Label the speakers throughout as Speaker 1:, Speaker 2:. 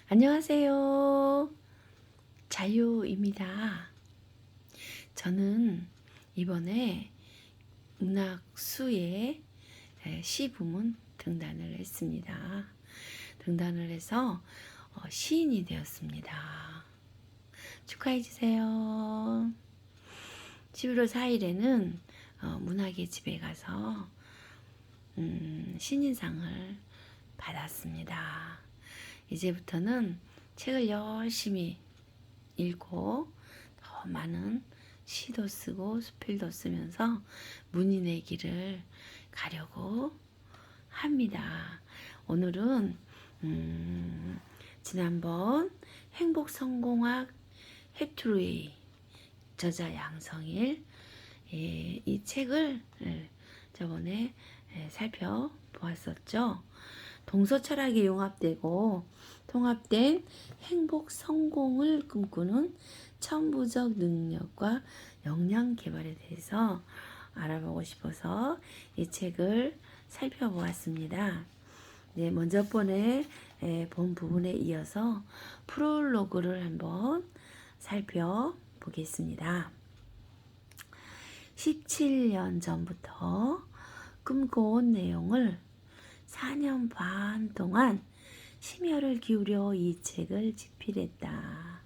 Speaker 1: 안녕하세요. 자유입니다. 저는 이번에 문학수의 시부문 등단을 했습니다. 등단을 해서 시인이 되었습니다. 축하해 주세요. 11월 4일에는 문학의 집에 가서 신인상을 받았습니다. 이제부터는 책을 열심히 읽고 더 많은 시도 쓰고 수필도 쓰면서 문인의 길을 가려고 합니다. 오늘은 지난번 행복성공학 해투웨이 저자 양성일 이 책을 저번에 살펴보았었죠. 동서 철학이 융합되고 통합된 행복 성공을 꿈꾸는 천부적 능력과 역량 개발에 대해서 알아보고 싶어서 이 책을 살펴보았습니다. 네, 먼저 본 부분에 이어서 프롤로그를 한번 살펴보겠습니다. 17년 전부터 꿈꿔온 내용을 4년 반 동안 심혈을 기울여 이 책을 집필했다.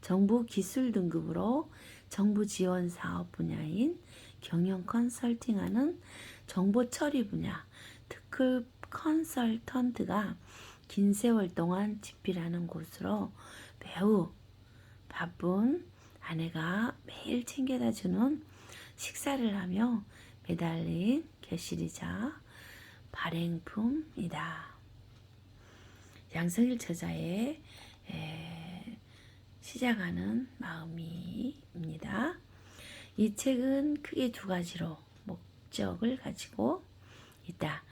Speaker 1: 정부 기술 등급으로 정부 지원 사업 분야인 경영 컨설팅하는 정보 처리 분야 특급 컨설턴트가 긴 세월 동안 집필하는 곳으로 매우 바쁜 아내가 매일 챙겨다 주는 식사를 하며 매달린 결실이자 발행품이다. 양성일 저자의 시작하는 마음입니다. 이 책은 크게 두 가지로 목적을 가지고 있다.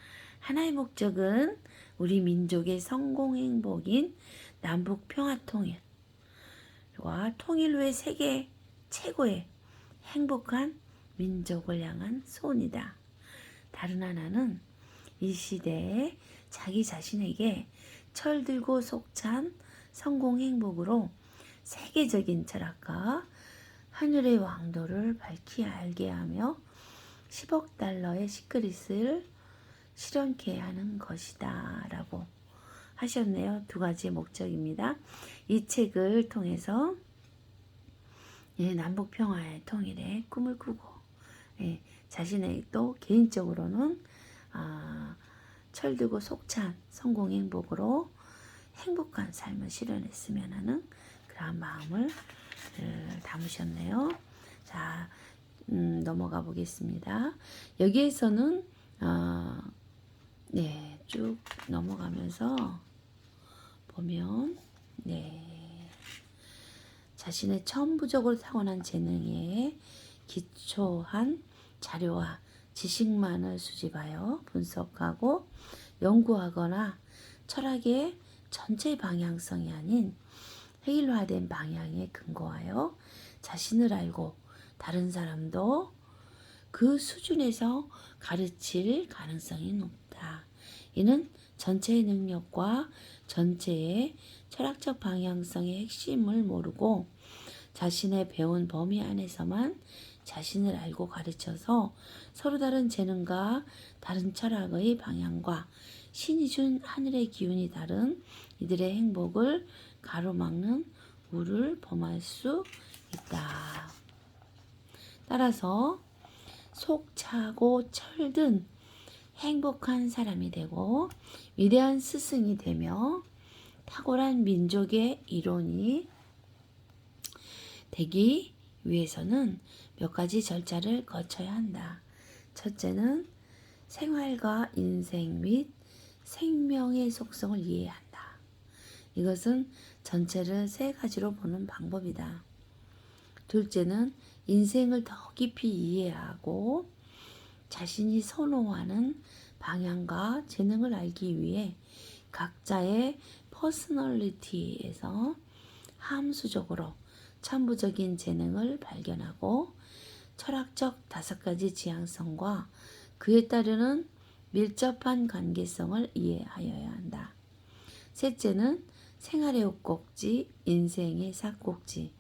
Speaker 1: 하나의 목적은 우리 민족의 성공 행복인 남북 평화 통일과 통일 후의 세계 최고의 행복한 민족을 향한 소원이다. 다른 하나는 이 시대에 자기 자신에게 철들고 속찬 성공 행복으로 세계적인 철학과 하늘의 왕도를 밝히 알게 하며 10억 달러의 시크릿을 실현케 하는 것이다 라고 하셨네요. 두 가지 목적입니다. 이 책을 통해서 남북 평화의 통일의 꿈을 꾸고 자신의 또 개인적으로는 철들고 속찬 성공 행복으로 행복한 삶을 실현했으면 하는 그러한 마음을 담으셨네요. 자, 넘어가 보겠습니다. 여기에서는 쭉 넘어가면서 보면 자신의 천부적으로 타고난 재능에 기초한 자료와 지식만을 수집하여 분석하고 연구하거나 철학의 전체 방향성이 아닌 획일화된 방향에 근거하여 자신을 알고 다른 사람도 그 수준에서 가르칠 가능성이 높다. 이는 전체의 능력과 전체의 철학적 방향성의 핵심을 모르고 자신의 배운 범위 안에서만 자신을 알고 가르쳐서 서로 다른 재능과 다른 철학의 방향과 신이 준 하늘의 기운이 다른 이들의 행복을 가로막는 우를 범할 수 있다. 따라서 속 차고 철든 행복한 사람이 되고 위대한 스승이 되며 탁월한 민족의 일원이 되기 위해서는 몇 가지 절차를 거쳐야 한다. 첫째는 생활과 인생 및 생명의 속성을 이해해야 한다. 이것은 전체를 세 가지로 보는 방법이다. 둘째는 인생을 더 깊이 이해하고 자신이 선호하는 방향과 재능을 알기 위해 각자의 퍼스널리티에서 함수적으로 천부적인 재능을 발견하고 철학적 5가지 지향성과 그에 따르는 밀접한 관계성을 이해하여야 한다. 셋째는 생활의 5꼭지, 인생의 4꼭지,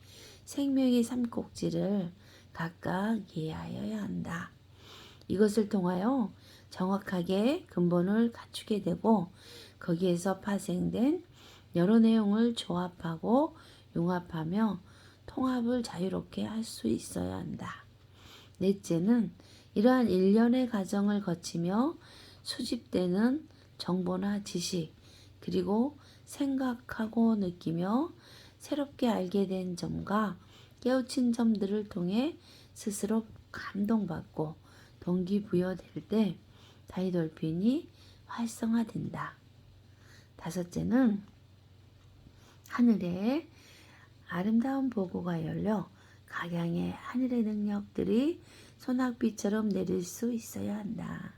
Speaker 1: 생명의 3꼭지를 각각 이해하여야 한다. 이것을 통하여 정확하게 근본을 갖추게 되고 거기에서 파생된 여러 내용을 조합하고 융합하며 통합을 자유롭게 할 수 있어야 한다. 넷째는 이러한 일련의 과정을 거치며 수집되는 정보나 지식 그리고 생각하고 느끼며 새롭게 알게 된 점과 깨우친 점들을 통해 스스로 감동받고 동기부여될 때 다이돌핀이 활성화된다. 다섯째는 하늘에 아름다운 보고가 열려 각양의 하늘의 능력들이 소낙비처럼 내릴 수 있어야 한다.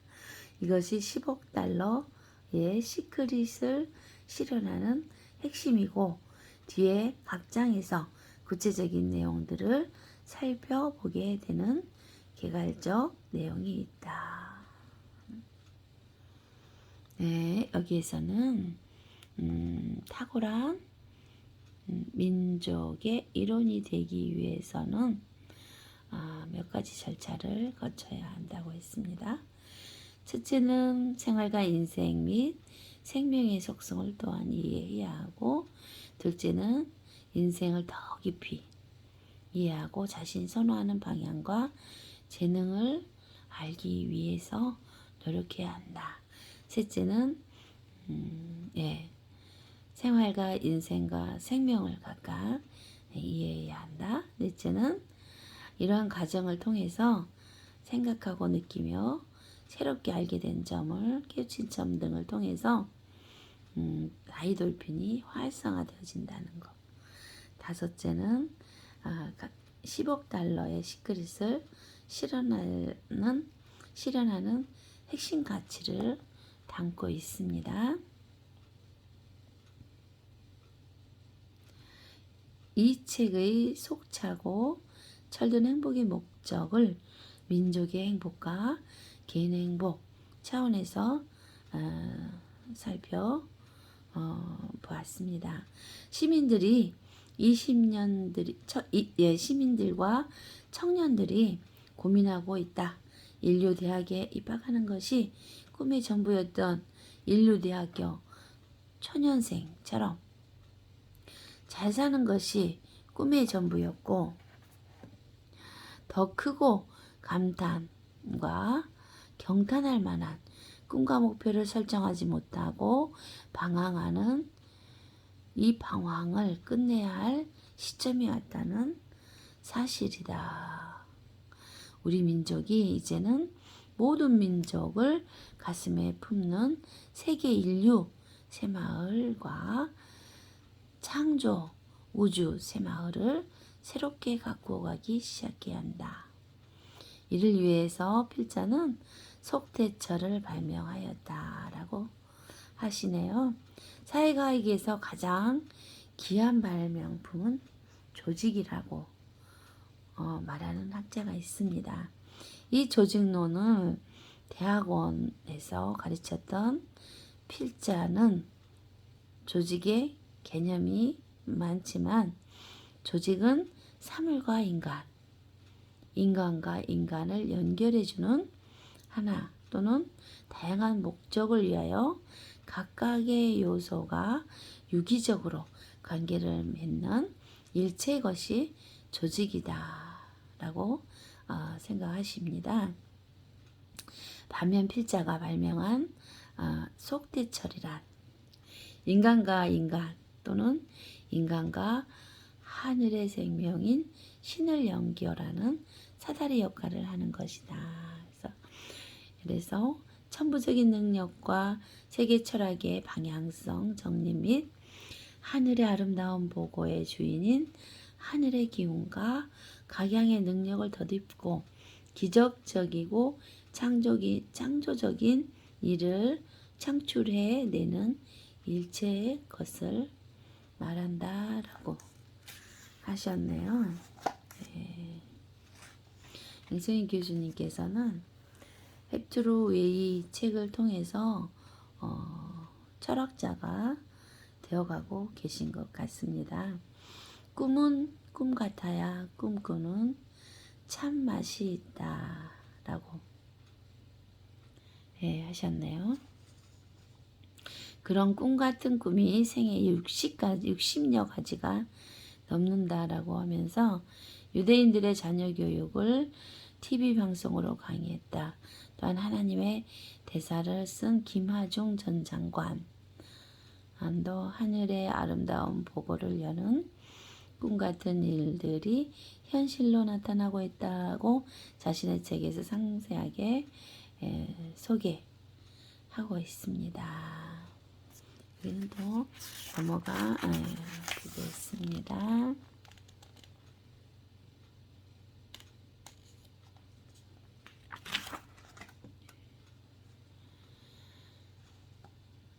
Speaker 1: 이것이 10억 달러의 시크릿을 실현하는 핵심이고 뒤에 각 장에서 구체적인 내용들을 살펴보게 되는 개괄적 내용이 있다. 네, 여기에서는 탁월한 민족의 일원이 되기 위해서는 몇 가지 절차를 거쳐야 한다고 했습니다. 첫째는 생활과 인생 및 생명의 속성을 또한 이해해야 하고, 둘째는 인생을 더 깊이 이해하고 자신이 선호하는 방향과 재능을 알기 위해서 노력해야 한다. 셋째는 생활과 인생과 생명을 각각 이해해야 한다. 넷째는 이러한 과정을 통해서 생각하고 느끼며 새롭게 알게 된 점을 깨우친 점 등을 통해서 다이돌핀이 활성화되어진다는 것. 다섯째는 10억 달러의 시크릿을 실현하는 핵심 가치를 담고 있습니다. 이 책의 속차고 철든 행복의 목적을 민족의 행복과 개인의 행복 차원에서 살펴보았습니다. 시민들과 청년들이 고민하고 있다. 인류 대학에 입학하는 것이 꿈의 전부였던 인류대학교 초년생처럼 잘 사는 것이 꿈의 전부였고 더 크고 감탄과 경탄할 만한 꿈과 목표를 설정하지 못하고 방황하는 이 방황을 끝내야 할 시점이 왔다는 사실이다. 우리 민족이 이제는 모든 민족을 가슴에 품는 세계 인류 새마을과 창조 우주 새마을을 새롭게 갖고 가기 시작해야 한다. 이를 위해서 필자는 속대처를 발명하였다라고 하시네요. 사회과학에서 가장 귀한 발명품은 조직이라고 말하는 학자가 있습니다. 이 조직론을 대학원에서 가르쳤던 필자는 조직의 개념이 많지만 조직은 사물과 인간과 인간을 연결해주는 하나 또는 다양한 목적을 위하여 각각의 요소가 유기적으로 관계를 맺는 일체의 것이 조직이다 라고 생각하십니다. 반면 필자가 발명한 속대철이란 인간과 인간 또는 인간과 하늘의 생명인 신을 연결하는 사다리 역할을 하는 것이다. 그래서 천부적인 능력과 세계 철학의 방향성 정리 및 하늘의 아름다운 보고의 주인인 하늘의 기운과 각양의 능력을 덧입고 기적적이고 창조적인 일을 창출해내는 일체의 것을 말한다라고 하셨네요. 네. 양승희 교수님께서는 헵투루 웨이 책을 통해서 철학자가 되어가고 계신 것 같습니다. 꿈은 꿈 같아야 꿈꾸는 참맛이 있다 라고 하셨네요. 그런 꿈 같은 꿈이 생애 60여 가지가 넘는다라고 하면서 유대인들의 자녀 교육을 TV 방송으로 강의했다. 또한 하나님의 대사를 쓴 김하중 전 장관도 하늘의 아름다운 보고를 여는 꿈 같은 일들이 현실로 나타나고 있다고 자신의 책에서 상세하게 소개하고 있습니다. 여기는 또 넘어가 보겠습니다.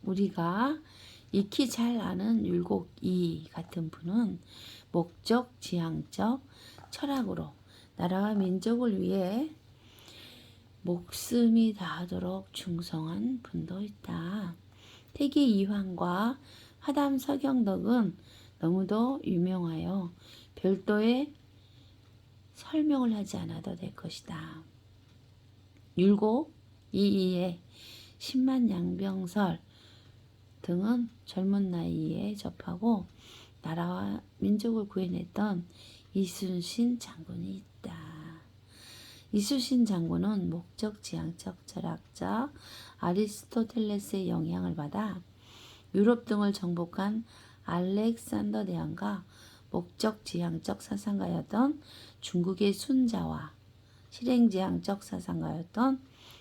Speaker 1: 우리가 익히 잘 아는 율곡이 같은 분은 목적 지향적 철학으로 나라와 민족을 위해 목숨이 다하도록 충성한 분도 있다. 태기 이황과 화담 서경덕은 너무도 유명하여 별도의 설명을 하지 않아도 될 것이다. 율곡 이이의 10만 양병설 등은 젊은 나이에 접하고 나라와 민족을 구해냈던 이순신 장군이 있다. 이순신 장군은 목적 지향적 철학자 아리스토텔레스의 영향을 받아 유럽 등을 정복한 알렉산더 대왕과 목적 지향적 사상가였던 중국의 순자와 실행지향적 사상가였던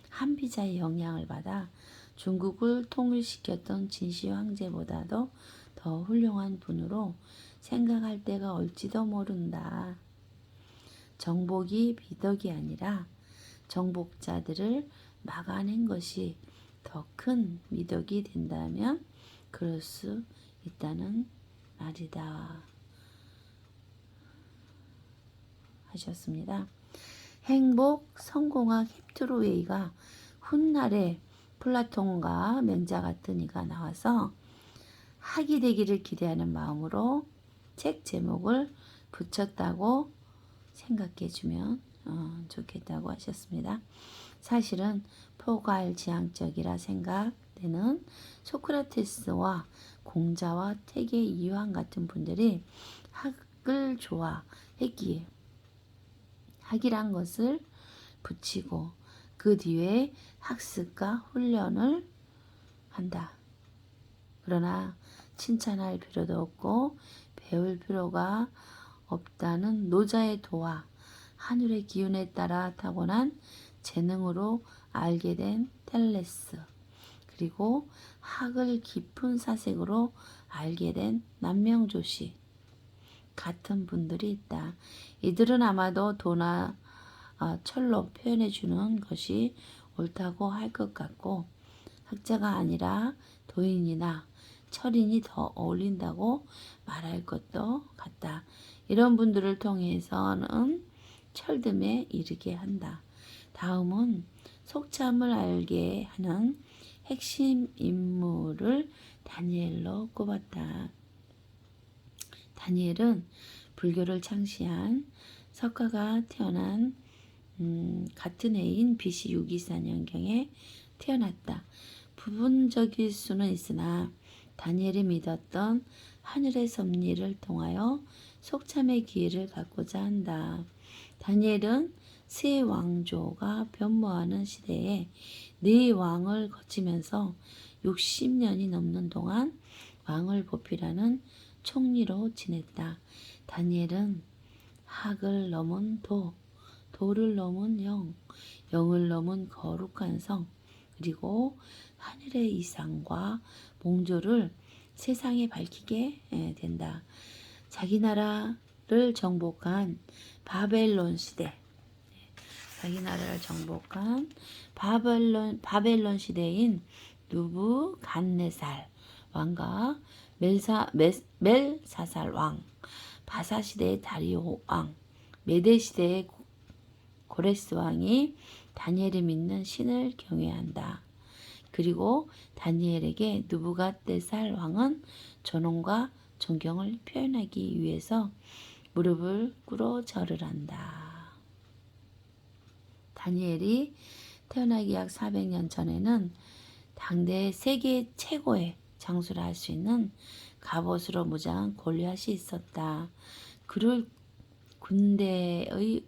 Speaker 1: 한비자의 영향을 받아 중국을 통일시켰던 진시 황제보다도 더 훌륭한 분으로 생각할 때가 올지도 모른다. 정복이 미덕이 아니라 정복자들을 막아낸 것이 더 큰 미덕이 된다면 그럴 수 있다는 말이다 하셨습니다. 행복 성공학 힙트로웨이가 훗날에 플라톤과 맹자 같은 이가 나와서 학이 되기를 기대하는 마음으로 책 제목을 붙였다고 생각해주면 좋겠다고 하셨습니다. 사실은 포괄지향적이라 생각되는 소크라테스와 공자와 태계 이황 같은 분들이 학을 좋아했기에 학이란 것을 붙이고 그 뒤에 학습과 훈련을 한다. 그러나 칭찬할 필요도 없고 배울 필요가 없다는 노자의 도와 하늘의 기운에 따라 타고난 재능으로 알게 된 텔레스, 그리고 학을 깊은 사색으로 알게 된 남명조씨 같은 분들이 있다. 이들은 아마도 도나 철로 표현해 주는 것이 옳다고 할 것 같고 학자가 아니라 도인이나 철인이 더 어울린다고 말할 것도 같다. 이런 분들을 통해서는 철듦에 이르게 한다. 다음은 속참을 알게 하는 핵심 인물을 다니엘로 꼽았다. 다니엘은 불교를 창시한 석가가 태어난 같은 해인 BC 624년경에 태어났다. 부분적일 수는 있으나 다니엘이 믿었던 하늘의 섭리를 통하여 속참의 기회를 갖고자 한다. 다니엘은 세 왕조가 변모하는 시대에 네 왕을 거치면서 60년이 넘는 동안 왕을 보필하는 총리로 지냈다. 다니엘은 학을 넘은 도, 도를 넘은 영, 영을 넘은 거룩한 성, 그리고 하늘의 이상과 몽조를 세상에 밝히게 된다. 자기 나라를 정복한 바벨론 시대, 자기 나라를 정복한 바벨론 시대인 누부갓네살 왕과 멜사살 왕, 바사 시대의 다리오 왕, 메데 시대의 고레스 왕이 다니엘이 믿는 신을 경외한다. 그리고 다니엘에게 느부갓네살 왕은 존엄과 존경을 표현하기 위해서 무릎을 꿇어 절을 한다. 다니엘이 태어나기 약 400년 전에는 당대 세계 최고의 장수를 할 수 있는 갑옷으로 무장한 골리앗이 있었다. 그를 군대의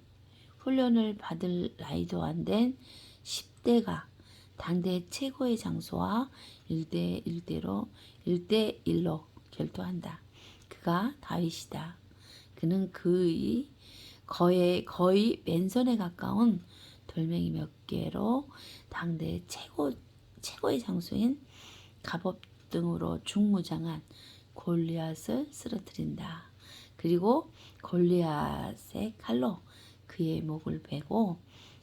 Speaker 1: 훈련을 받을 나이도 안 된 10대가 당대 최고의 장수와 1대1로 결투한다. 그가 다윗이다. 그는 거의 맨손에 가까운 돌멩이 몇 개로 당대 최고의 장수인 갑옷 등으로 중무장한 골리앗을 쓰러뜨린다. 그리고 골리앗의 칼로 그의 목을 베고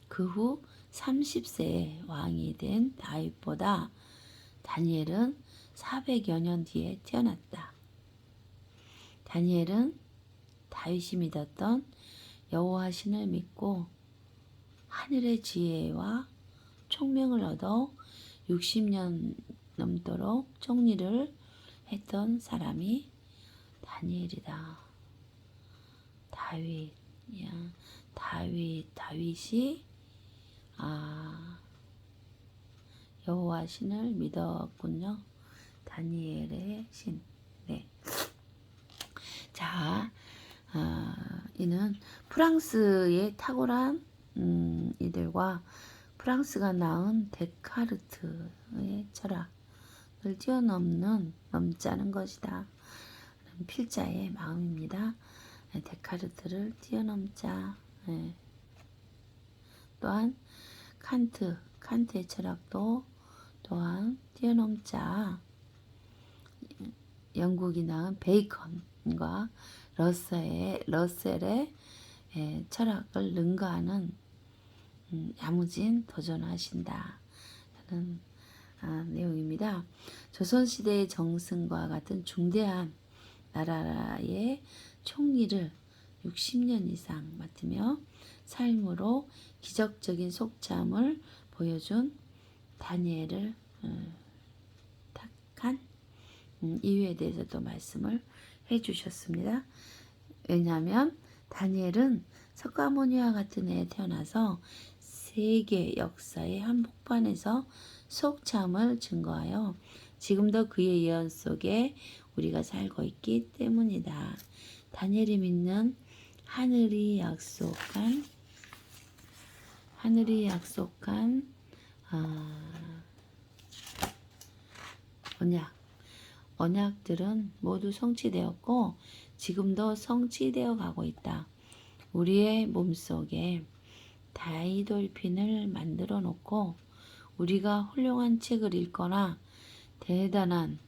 Speaker 1: 그 후 30세에 왕이 된 다윗보다 다니엘은 400여 년 뒤에 태어났다. 다니엘은 다윗이 믿었던 여호와 신을 믿고 하늘의 지혜와 총명을 얻어 60년 넘도록 총리를 했던 사람이 다니엘이다. 다윗이 여호와 신을 믿었군요. 다니엘의 신. 네. 자, 이는 프랑스의 탁월한 이들과 프랑스가 낳은 데카르트의 철학을 넘자는 것이다. 필자의 마음입니다. 데카르트를 뛰어넘자. 또한 칸트의 철학도 또한 뛰어넘자. 영국이 낳은 베이컨과 러셀의 철학을 능가하는 야무진 도전하신다 하는 내용입니다. 조선시대의 정승과 같은 중대한 나라의 총리를 60년 이상 맡으며 삶으로 기적적인 속참을 보여준 다니엘을 택한 이유에 대해서도 말씀을 해주셨습니다. 왜냐하면 다니엘은 석가모니와 같은 애에 태어나서 세계 역사의 한복판에서 속참을 증거하여 지금도 그의 예언 속에 우리가 살고 있기 때문이다. 다니엘이 믿는 하늘이 약속한 언약들은 모두 성취되었고 지금도 성취되어 가고 있다. 우리의 몸속에 다이돌핀을 만들어 놓고 우리가 훌륭한 책을 읽거나 대단한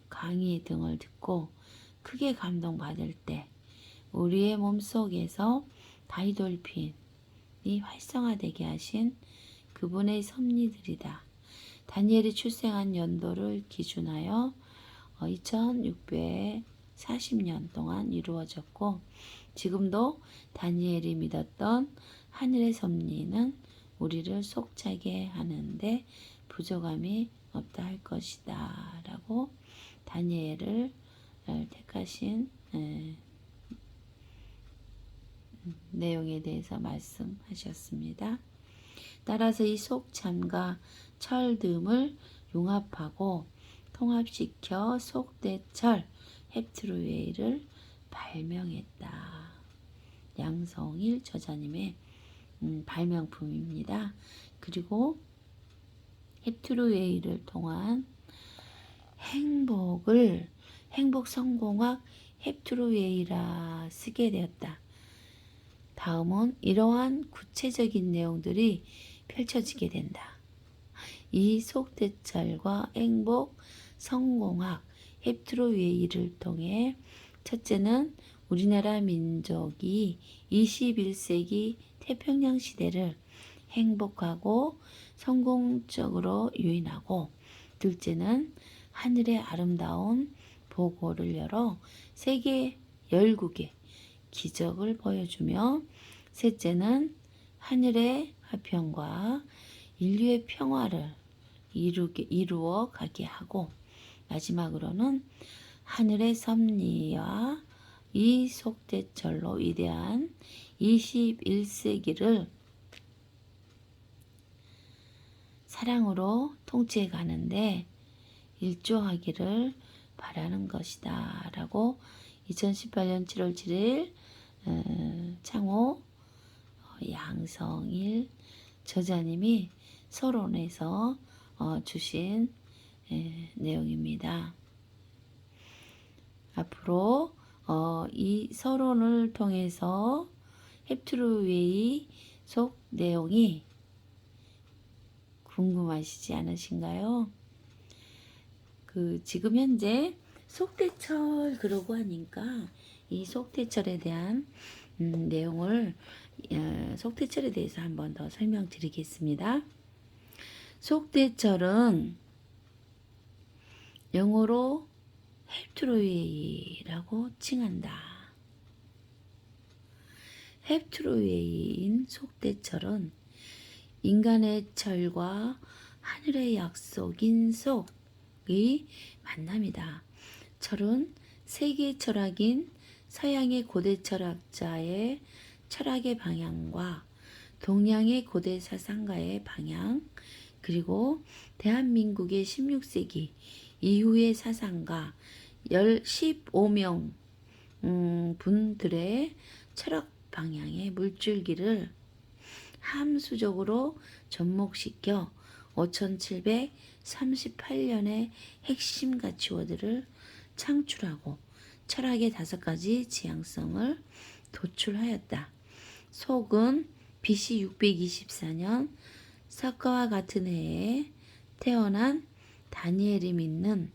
Speaker 1: 강의 등을 듣고 크게 감동받을 때 우리의 몸속에서 다이돌핀이 활성화되게 하신 그분의 섭리들이다. 다니엘이 출생한 연도를 기준하여 2640년 동안 이루어졌고 지금도 다니엘이 믿었던 하늘의 섭리는 우리를 속차게 하는데 부족함이 없다 할 것이다 라고 다니엘을 택하신 내용에 대해서 말씀하셨습니다. 따라서 이 속참과 철듬을 융합하고 통합시켜 속대철 헵투르웨이를 발명했다. 양성일 저자님의 발명품입니다. 그리고 헵투르웨이를 통한 행복 성공학 헵투르웨이라 쓰게 되었다. 다음은 이러한 구체적인 내용들이 펼쳐지게 된다. 이 속대철과 행복 성공학 헵투르웨이를 통해 첫째는 우리나라 민족이 21세기 태평양 시대를 행복하고 성공적으로 유인하고 둘째는 하늘의 아름다운 보고를 열어 세계 열국에 기적을 보여주며 셋째는 하늘의 화평과 인류의 평화를 이루어 가게 하고, 마지막으로는 하늘의 섭리와 이 속대철로 위대한 21세기를 사랑으로 통치해 가는데 일조하기를 바라는 것이다 라고 2018년 7월 7일 창호 양성일 저자님이 서론에서 주신 내용입니다. 앞으로 이 서론을 통해서 헵투르웨이 속 내용이 궁금하시지 않으신가요? 지금 현재 속대철 그러고 하니까 이 속대철에 대한 내용을 속대철에 대해서 한번 더 설명드리겠습니다. 속대철은 영어로 헵투르웨이라고 칭한다. 헵투르웨이인 속대철은 인간의 철과 하늘의 약속인 속의 만남이다. 철은 세계 철학인 서양의 고대 철학자의 철학의 방향과 동양의 고대 사상가의 방향, 그리고 대한민국의 16세기 이후의 사상가 15명 분들의 철학 방향의 물줄기를 함수적으로 접목시켜 5738년의 핵심 가치워드를 창출하고 철학의 5가지 지향성을 도출하였다. 속은 BC 624년 사과와 같은 해에 태어난 다니엘이 믿는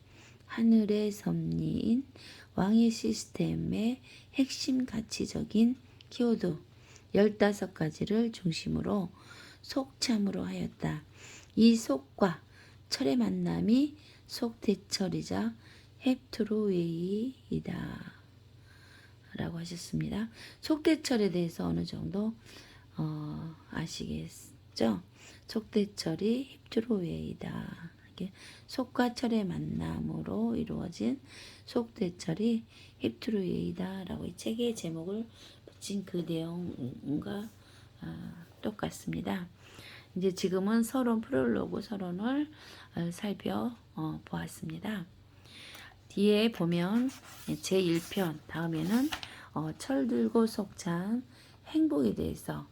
Speaker 1: 하늘의 섭리인 왕의 시스템의 핵심 가치적인 키워드 15가지를 중심으로 속참으로 하였다. 이 속과 철의 만남이 속대철이자 헵투르웨이이다 라고 하셨습니다. 속대철에 대해서 어느 정도 아시겠죠? 속대철이 헵투르웨이다. 이게 속과 철의 만남으로 이루어진 속대철이 헵투르웨이다 라고 이 책의 제목을 붙인 그 내용과 똑같습니다. 이제 지금은 서론 프롤로그 서론을 살펴보았습니다. 뒤에 보면 제1편 다음에는 철들고 속찬 행복에 대해서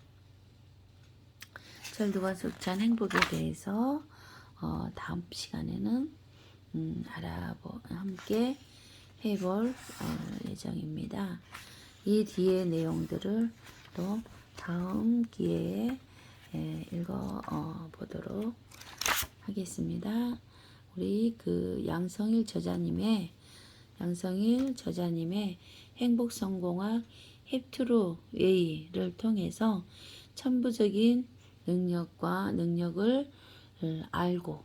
Speaker 1: 행복에 대해서 다음 시간에는 함께 해볼 예정입니다. 이 뒤의 내용들을 또 다음 기회에 읽어 보도록 하겠습니다. 우리 양성일 저자님의 행복성공학 헵투르웨이를 통해서 천부적인 능력을 알고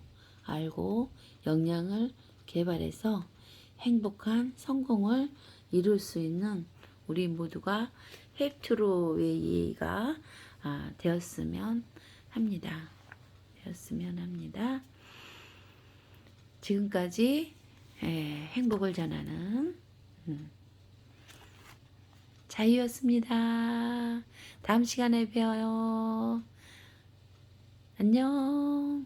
Speaker 1: 역량을 개발해서 행복한 성공을 이룰 수 있는 우리 모두가 헵투르웨이가 되었으면 합니다. 지금까지 행복을 전하는 자유였습니다. 다음 시간에 봬요. 안녕.